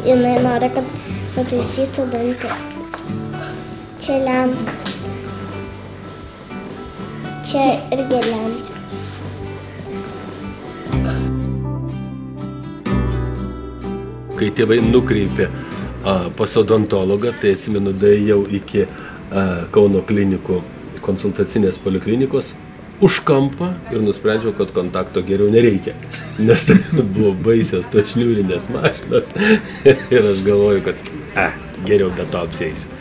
jinai nori, kad pataisytų dantis. Čia lempa. Čia irgi lempa. Kai tėvai nukreipė pas odontologą, tai atsimenu, daėjau iki Kauno klinikų konsultacinės poliklinikos už kampą ir nusprendžiau, kad kontakto geriau nereikia, nes tai buvo baisios tos šniūrinės mašinos ir aš galvoju, kad geriau be to apsieisiu.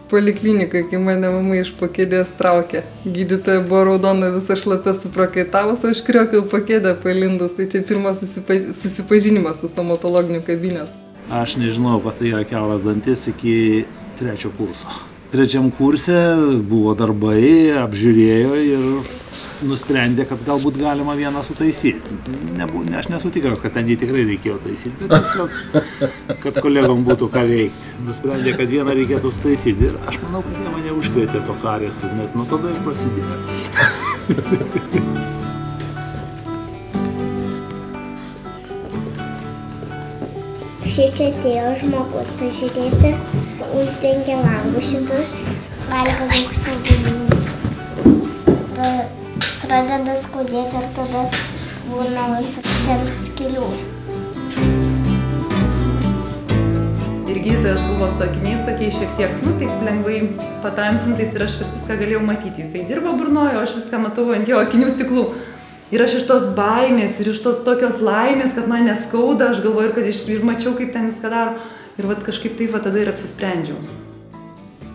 Poliklinikoje, kai mane mama iš po kėdės traukė, gydytoja buvo raudona, visa šlapia suprakaitavus, o aš kriokiau po kėdę palindus, tai čia pirmas susipažinimas su stomatologiniu kabinetu. Aš nežinojau, kas tai yra kiauras dantis iki 3 kurso. 3 kurse buvo darbai, apžiūrėjo ir nusprendė, kad galbūt galima vieną sutaisyti. Aš nesu tikras, kad ten jį tikrai reikėjo taisyti, bet tiesiog, kad kolegom būtų ką veikti. Nusprendė, kad vieną reikėtų sutaisyti ir aš manau, kad jie mane užkvietė to kariesu, nes nuo tada ir prasidėjo. Šičia atėjo žmogus pažiūrėti, uždengė langus šitus, valgo daug saldumynų. Pradeda skaudėti ir tada būna ten skilių. Ir gydytojas buvo su akiniais tokiais šiek tiek, taip lengvai patamsintais ir aš viską galėjau matyti. Jisai dirba burnoje, o aš viską matau ant jo akinių stiklų. Ir aš iš tos baimės ir iš tos tokios laimės, kad man neskauda, aš galvoju, kad ir mačiau, kaip ten viską daro. Ir kažkaip taip tada ir apsisprendžiau.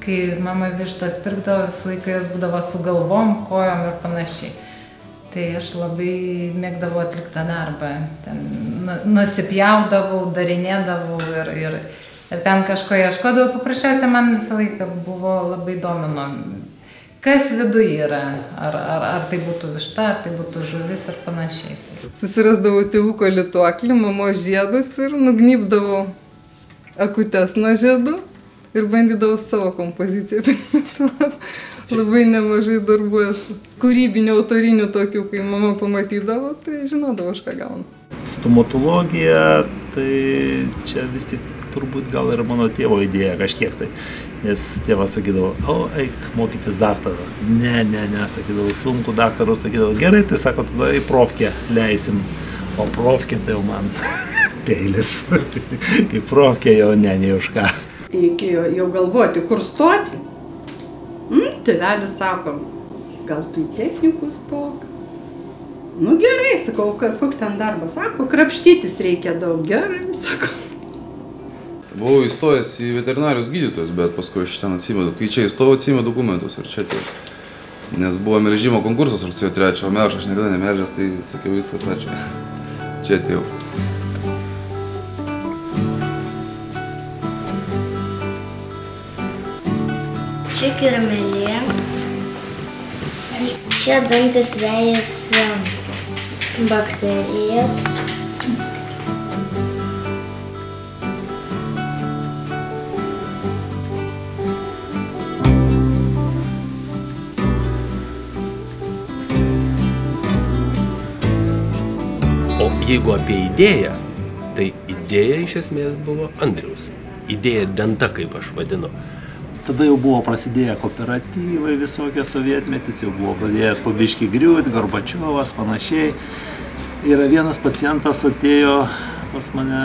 Kai mama vištas pirkdavo, visą laiką jos būdavo su galvom, kojom ir panašiai. Tai aš labai mėgdavau atliktą darbą. Ten nusipjaudavau, darinėdavau ir ten kažko ieškodavau. Paprasčiausiai man visą laiką buvo labai domino. Kas viduje yra, ar tai būtų višta, ar tai būtų žuvis ir panašiai. Susirasdavau tėvuko lituoklį, mamos žiedus ir nugnybdavau akutes nuo žiedų ir bandydavau savo kompoziciją primetuoti. Labai nemažai darbų esu. Kūrybinių, autorinių tokių, kai mama pamatydavo, tai žinodavau, aš ką gaunu. Stomatologija, tai čia vis tik turbūt gal ir mano tėvo idėja kažkiek tai. Nes tėvas sakydavo, eik mokytis daktarą. Ne, sakydavo, sunku daktarų, sakydavo, gerai, tai sako, tada į profkę leisim. O profkė tai jau man peilis. Į profkę jau ne už ką. Reikėjo jau galvoti, kur stoti. Tėvelis sako, gal tu į technikų stok? Nu gerai, sakau, koks ten darbas, sako, krapštytis reikia daug, gerai, sakau. Buvau įstojęs į veterinarijos gydytojus, bet paskui aš ten atsimedu, kai čia įstojau, atsimedu dokumentus ir čia atėjau. Nes buvo melžimo konkursas rugsėjo 3, o melžą aš niekada nemelžęs, tai sakiau viskas, ačiū. Čia atėjau. Čia kirmelė, čia dantis vejasi bakterijas. O jeigu apie idėją, tai idėja iš esmės buvo Andriaus. Idėja denta, kaip aš vadinu. Tada jau buvo prasidėję kooperatyvai visokie sovietmetis, jau buvo pradėjęs po biškį griūti, Gorbačiovas, panašiai. Ir vienas pacientas atėjo pas mane,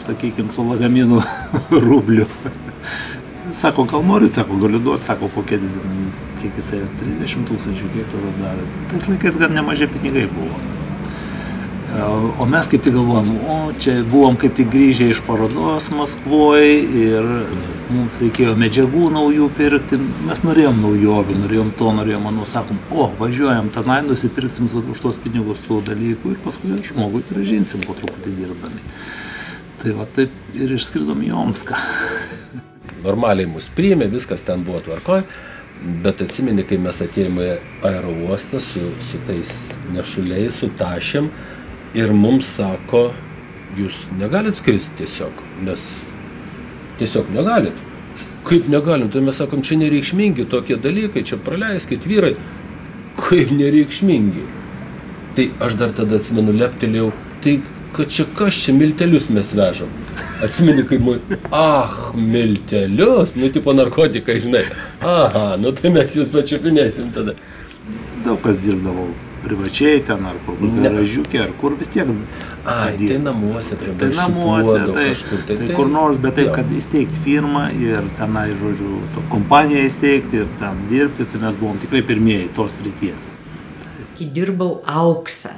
sakykime, su lagaminu rublių. Sako, gal norit, sako, galiu duoti, sako, po kiek jisai 30 000, kiek tada davė. Tais laikais gan nemažai pinigai buvo. O mes kaip tik galvojom, čia buvom kaip tik grįžę iš parodos Maskvoje ir mums reikėjo medžiagų naujų pirkti. Mes norėjom naujovių, norėjom to, sakom, važiuojam tenai, nusipirksim už tos pinigus tų dalykų ir paskui žmogui grąžinsim po truputį dirbdami. Tai va taip ir išskridom į Omską. Normaliai mus priėmė, viskas ten buvo tvarkoj, bet atsimeni, kai mes atėjome aerouostą su tais nešuliais, su tašėm, ir mums sako, jūs negalit skristi tiesiog, nes tiesiog negalit. Kaip negalim, tai mes sakom, čia nereikšmingi tokie dalykai, čia praleiskit vyrai. Kaip nereikšmingi. Tai aš dar tada atsimenu, leptelėjau, tai kad čia kas čia miltelius mes vežam. Atsimeni, kaip miltelius, nu, tipo narkotikai, žinai. Aha, nu, tai mes jūs pačiupinėsim tada. Daug kas dirbdavo privačiai ten, ar kur garažiukė, ar kur vis tiek. Ai, tai namuose, prie tai namuose, tai kur nors, bet taip, kad įsteigti firmą ir tenai, žodžiu, kompaniją įsteigti ir ten dirbti, tai mes buvom tikrai pirmieji tos ryties. Dirbau auksą,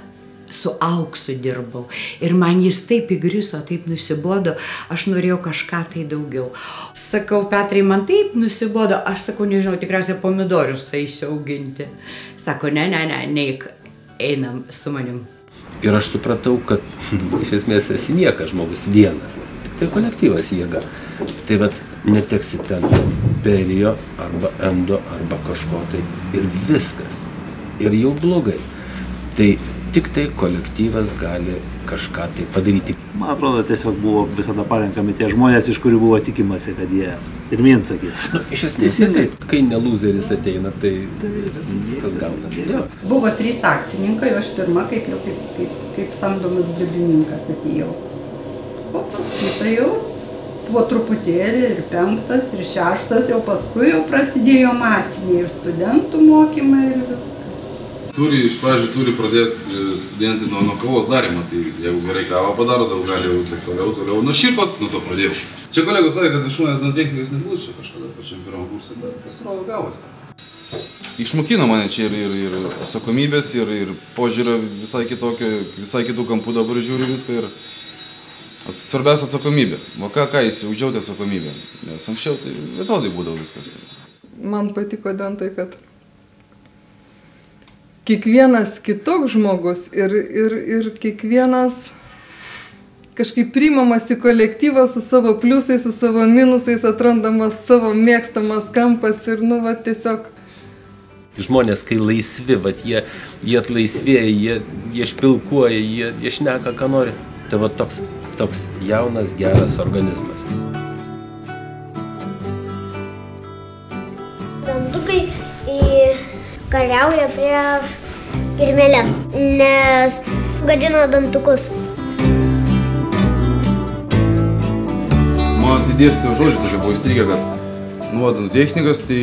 su auksu dirbau ir man jis taip įgriso, taip nusibodo, aš norėjau kažką tai daugiau. Sakau, Petrai, man taip nusibodo, aš sakau, nežinau, tikriausiai pomidorius eisiu auginti. Sako, ne, neik, einam su manim. Ir aš supratau, kad iš esmės esi niekas žmogus vienas, tai kolektyvas jėga. Tai vat neteksi ten perio arba endo arba kažko tai ir viskas. Ir jau blogai. Tai tik tai kolektyvas gali kažką tai padaryti. Man atrodo, tiesiog buvo visada parenkami tie žmonės, iš kurių buvo tikimasi, kad jie pirmyn sakys. Iš esmės, kai ne lūzeris ateina, tai rezultatas gaunasi. Buvo 3 akcininkai, aš pirma kaip samdomas darbininkas atėjau. O paskui tai jau po truputėlį ir 5, ir 6, jau paskui jau prasidėjo masiniai ir studentų mokymai ir viskas. Iš pradžių turi pradėti studentai nuo kavos darymą, tai jeigu gerai kavą padaro, daug gali jau taip toliau. Nu, aš ir pats nuo to pradėjau. Čia kolegos sakė, kad iš manęs dantechnikas nebus čia kažkada pačiam pirmam kursui, bet pasirodo gavosi. Išmokino mane čia ir atsakomybės, ir požiūrio visai kitokio, visai kitų kampų dabar žiūriu viską ir svarbiausia atsakomybė. O ką įsivažiuoti atsakomybę, nes anksčiau tai vienodai būdavo viskas. Man patiko dentai, kad kiekvienas kitoks žmogus ir kiekvienas kažkaip priimamas į kolektyvą su savo pliusais, su savo minusais, atrandamas savo mėgstamas kampas ir, nu, va, tiesiog. Žmonės, kai laisvi, va, jie atlaisvėja, jie špilkuoja, jie šneka, ką nori. Tai va toks jaunas, geras organizmas. Dantukai kariauja prieš kirmėles, nes gadina dantukus. Man tai dėstytojo žodžiai tokie buvo įstrigę, kad dantų technikas tai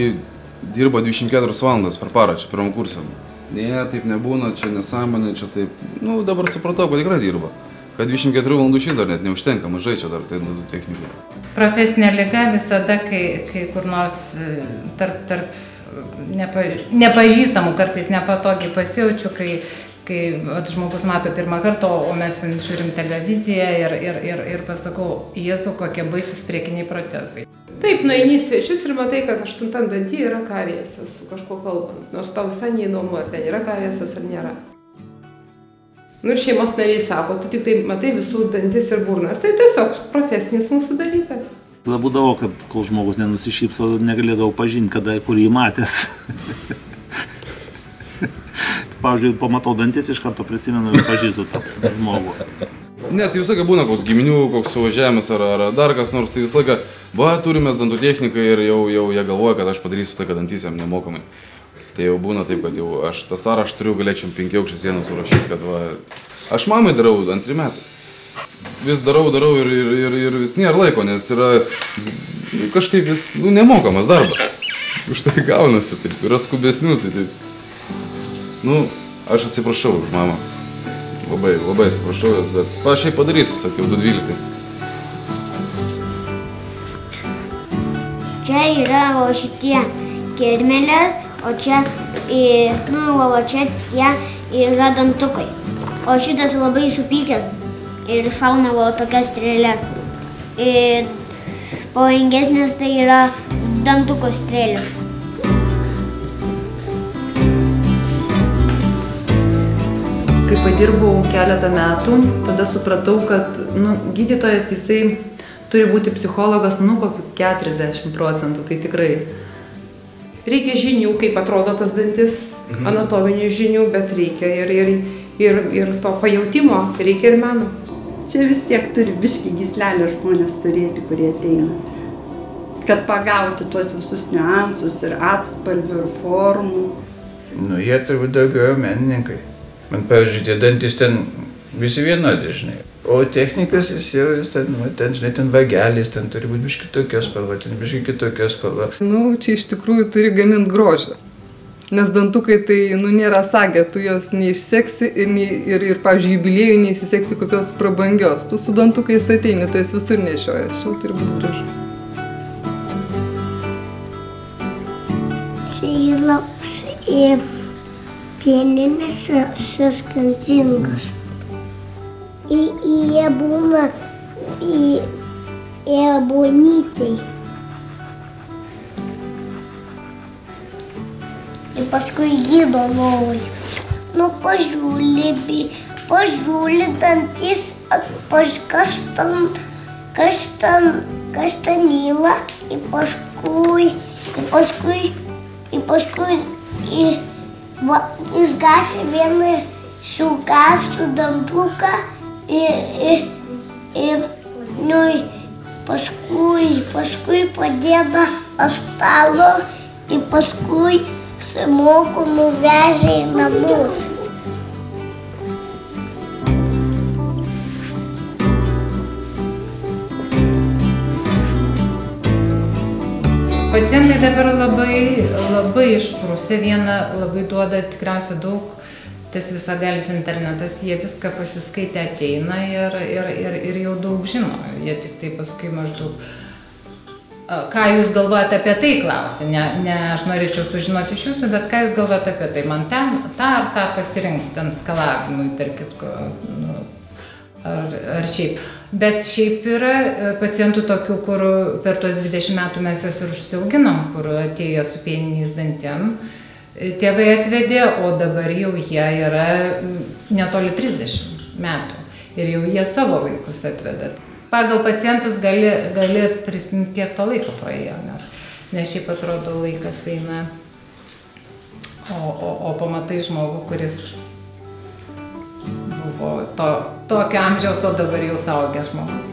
dirba 24 valandas per parą čia pirmam kursam. Ne, taip nebūna, čia nesąmonė, čia taip. Nu, dabar supratau, kad tikrai dirba. Kad 24 valandų šis dar net neužtenka, mažai čia dar tai dantų technikai. Profesinė liga visada, kai kur nors tarp nepažįstamų, kartais nepatogiai pasijaučiu, kai žmogus mato pirmą kartą, o mes žiūrim televiziją ir pasakau, Jėzau, kokie baisus priekiniai protezai. Taip, nueini į svečius ir matai, kad 8 danty yra kariesas su kažkuo kalbant, nors tau visai neįdomu, ar ten yra kariesas ar nėra. Nu ir šeimos nariai sako, tu tik tai matai visų dantis ir burnas, tai tiesiog profesinis mūsų dalykas. Tada būdavo, kad kol žmogus nenusišypso, negalėdavau pažinti, kur jį matęs. Pavyzdžiui, pamatau dantis, iš karto prisimenu ir pažįstu tą žmogų. Ne, tai visą laiką būna koks giminių, koks suvažiavimas ar dar kas nors, tai visą laiką, turimės dantų techniką ir jau jie galvoja, kad aš padarysiu tai, kad dantys jam nemokamai. Tai jau būna taip, kad jau aš tą sąrašą turiu, galėčiau 5 aukščių sieną surašyti, kad aš mamai darau 2 metai. Vis darau ir vis nėra laiko, nes yra kažkaip vis nemokamas darbas. Už tai gaunasi, taip, yra skubesnių, tai taip. Nu, aš atsiprašau, mama. Labai atsiprašau, bet aš jai padarysiu, sakiau, 2.12. Čia yra šitie kirmėlės, o čia, čia tie yra dantukai. O šitas labai supykęs ir šauna tokias strėlės. Pavojingesnės tai yra dantuko strėlės. Kai padirbau keletą metų, tada supratau, kad gydytojas jisai turi būti psichologas, kokių 40%, tai tikrai. Reikia žinių, kaip atrodo tas dantis, anatominių žinių, bet reikia ir to pajautimo, reikia ir meno. Čia vis tiek turi biškį gyslelę žmonės turėti, kurie ateina. Kad pagauti tuos visus niuansus ir atspalvių ir formų. Jie turbūt daugiau menininkai. Man, pavyzdžiui, tie dantis ten visi vienodi, žinai. O technikas jis jau, ten, žinai, ten vagelis, ten turi būti biškai tokia spalva, ten biškai kitokia spalva. Nu, čia iš tikrųjų turi gaminti grožį. Nes dantukai tai, nėra sagė, tu jos neišseksi ir pavyzdžiui, jubiliejui neįsiseksi kokios prabangios. Tu su dantukais ateini, tu esi visur nešiojas, šau turi būti gražu. Čia yra pieninės skirtingas. Jie būna bonytai. Ir paskui gydo lovai. Nu, pažiūri dantis, kaštanylą, ir paskui išgasi vieną šukastų dantuką ir paskui padėda ant stalo ir paskui sumoko nuvežė į namus. Pacientai dabar labai išprusę, viena labai duoda tikriausiai daug, tas visagalis internetas, jie viską pasiskaitę ateina ir jau daug žino, jie tik tai paskui maždaug, ką jūs galvojate apie tai klausia, ne aš norėčiau sužinoti iš jūsų, bet ką jūs galvojate apie tai, man ten tą ar tą pasirinkti, ten skalavimui, tarp kitko, ar šiaip. Bet šiaip yra pacientų tokių, kur per tuos 20 metų mes juos ir užsiauginom, kur atėjo su pieniniais dantėm. Tėvai atvedė, o dabar jau jie yra netoli 30 metų ir jau jie savo vaikus atveda. Pagal pacientus gali prisiminti, kiek to laiko praėjo, nes šiaip atrodo laikas eina, o pamatai žmogų, kuris buvo tokio amžiaus, o dabar jau suaugęs žmogus.